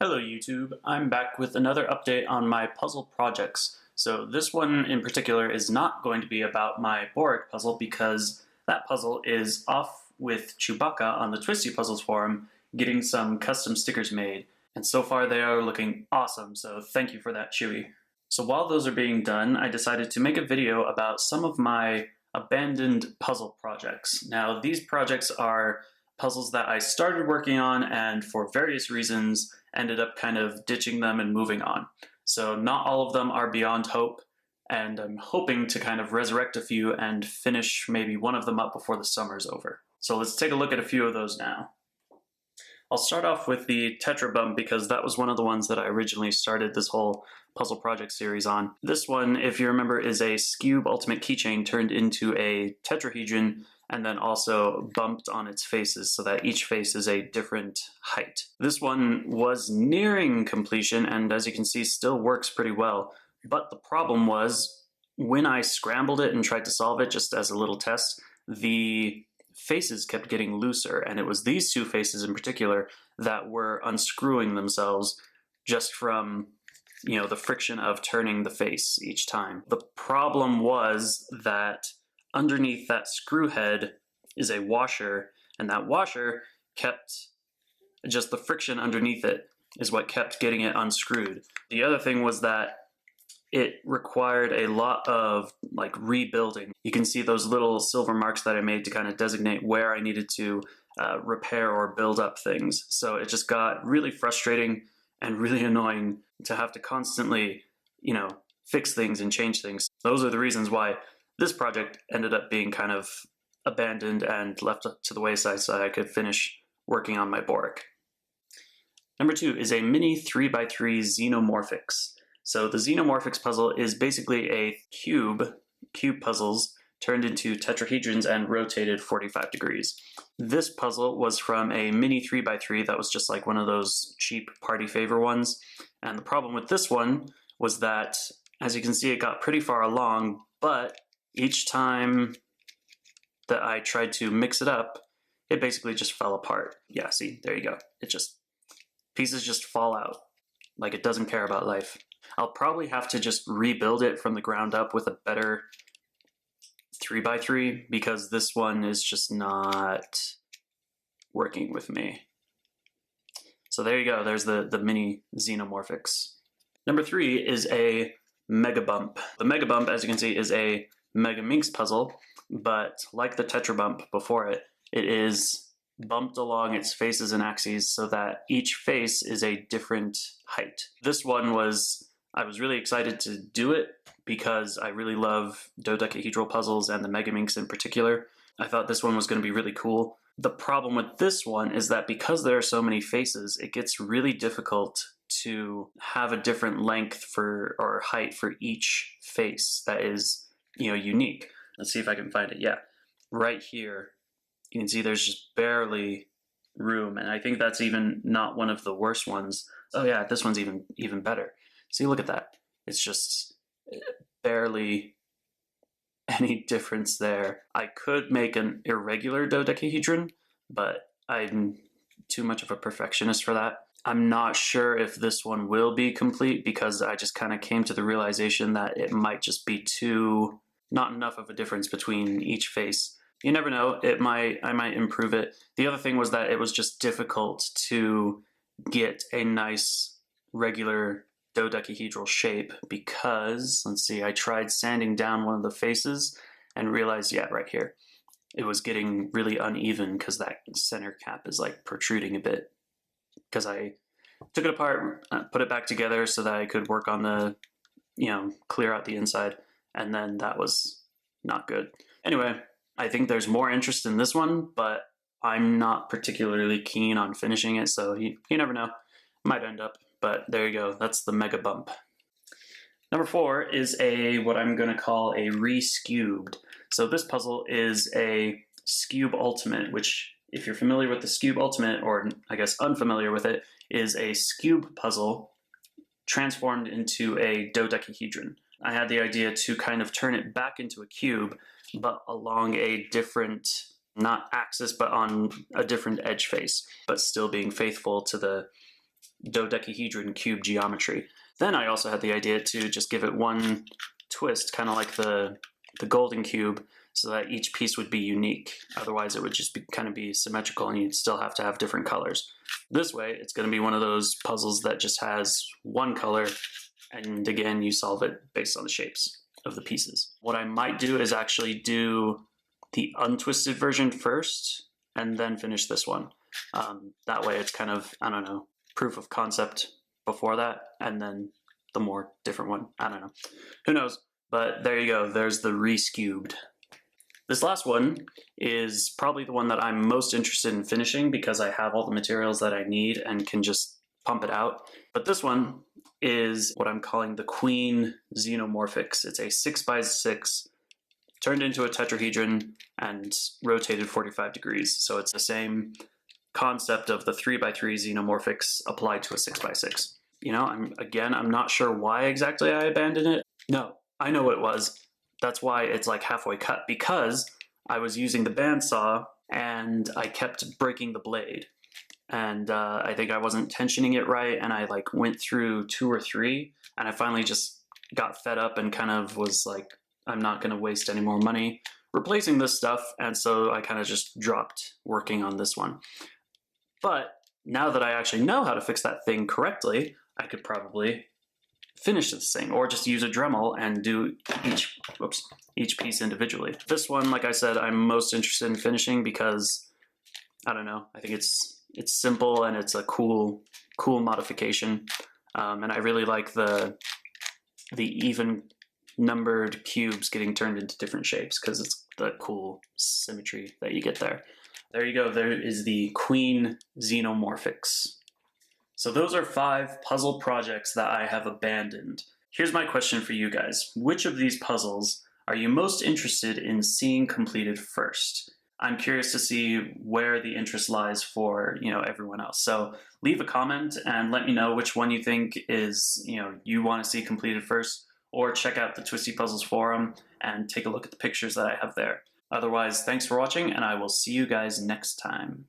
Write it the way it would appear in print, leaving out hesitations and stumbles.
Hello YouTube, I'm back with another update on my puzzle projects. So this one in particular is not going to be about my Boric puzzle because that puzzle is off with Chewbacca on the Twisty Puzzles forum getting some custom stickers made. And so far they are looking awesome, so thank you for that, Chewie. So while those are being done, I decided to make a video about some of my abandoned puzzle projects. Now these projects are puzzles that I started working on and for various reasons ended up kind of ditching them and moving on. So not all of them are beyond hope, and I'm hoping to kind of resurrect a few and finish maybe one of them up before the summer's over. So let's take a look at a few of those now. I'll start off with the Tetrabump because that was one of the ones that I originally started this whole puzzle project series on. This one, if you remember, is a Skewb ultimate keychain turned into a tetrahedron and then also bumped on its faces so that each face is a different height. This one was nearing completion and, as you can see, still works pretty well. But the problem was when I scrambled it and tried to solve it just as a little test, the faces kept getting looser, and it was these two faces in particular that were unscrewing themselves just from, the friction of turning the face each time. The problem was that underneath that screw head is a washer, and that washer kept, just the friction underneath it is what kept getting it unscrewed. The other thing was that it required a lot of rebuilding. You can see those little silver marks that I made to kind of designate where I needed to repair or build up things. So it just got really frustrating and really annoying to have to constantly, fix things and change things. Those are the reasons why this project ended up being kind of abandoned and left to the wayside so I could finish working on my Boric. Number 2 is a mini 3x3 Xenomorphix. So the Xenomorphix puzzle is basically a cube puzzles turned into tetrahedrons and rotated 45 degrees. This puzzle was from a mini 3x3 that was just like one of those cheap party favor ones. And the problem with this one was that, as you can see, it got pretty far along, but each time that I tried to mix it up, it basically just fell apart. Yeah, see, there you go. Pieces just fall out, like it doesn't care about life. I'll probably have to just rebuild it from the ground up with a better 3x3 because this one is just not working with me. So there you go, there's the mini Xenomorphix. Number 3 is a Megabump. The Megabump, as you can see, is a megaminx puzzle, but like the Tetrabump before it, it is bumped along its faces and axes so that each face is a different height. This one I was really excited to do it because I really love dodecahedral puzzles and the megaminx in particular. I thought this one was going to be really cool. The problem with this one is that because there are so many faces, it gets really difficult to have a different length or height for each face that is, unique. Let's see if I can find it. Yeah, right here, you can see there's just barely room, and I think that's even not one of the worst ones. Oh yeah, this one's even better. See, look at that. It's just barely any difference there. I could make an irregular dodecahedron, but I'm too much of a perfectionist for that. I'm not sure if this one will be complete because I just kind of came to the realization that it might just be not enough of a difference between each face. You never know, I might improve it. The other thing was that it was just difficult to get a nice regular dodecahedral shape because, let's see, I tried sanding down one of the faces and realized, yeah, right here, it was getting really uneven because that center cap is protruding a bit. Because I took it apart, put it back together so that I could work on the, clear out the inside, and then that was not good. Anyway, I think there's more interest in this one, but I'm not particularly keen on finishing it, so you never know. Might end up, but there you go. That's the Megabump. Number 4 is what I'm going to call a Re-Skewbed. So this puzzle is a Skewb Ultimate, which, if you're familiar with the Skewb Ultimate, or I guess unfamiliar with it, is a Skewb puzzle transformed into a dodecahedron. I had the idea to kind of turn it back into a cube, but along a different, not axis, but on a different edge face, but still being faithful to the dodecahedron cube geometry. Then I also had the idea to just give it one twist, kind of like the golden cube, so that each piece would be unique. Otherwise it would just kind of be symmetrical and you'd still have to have different colors. This way it's going to be one of those puzzles that just has one color, and again you solve it based on the shapes of the pieces. What I might do is actually do the untwisted version first and then finish this one. That way it's kind of, I don't know, proof of concept before that, and then the more different one. I don't know. Who knows? But there you go. There's the Re-Skewbed. This last one is probably the one that I'm most interested in finishing because I have all the materials that I need and can just pump it out. But this one is what I'm calling the Queen Xenomorphix. It's a 6x6 turned into a tetrahedron and rotated 45 degrees. So it's the same concept of the 3x3 Xenomorphix applied to a 6x6. You know, I'm not sure why exactly I abandoned it. No, I know what it was. That's why it's like halfway cut, because I was using the bandsaw and I kept breaking the blade. And I think I wasn't tensioning it right, and I like went through 2 or 3, and I finally just got fed up and kind of was like, I'm not going to waste any more money replacing this stuff, and so I kind of just dropped working on this one. But now that I actually know how to fix that thing correctly, I could probably finish this thing, or just use a Dremel and do each piece individually. This one, like I said, I'm most interested in finishing because, I don't know, I think it's simple and it's a cool modification. And I really like the even numbered cubes getting turned into different shapes because it's the cool symmetry that you get there. There you go, there is the Queen Xenomorphix. So those are 5 puzzle projects that I have abandoned. Here's my question for you guys. Which of these puzzles are you most interested in seeing completed first? I'm curious to see where the interest lies for, everyone else. So leave a comment and let me know which one you think is, you want to see completed first, or check out the Twisty Puzzles forum and take a look at the pictures that I have there. Otherwise, thanks for watching, and I will see you guys next time.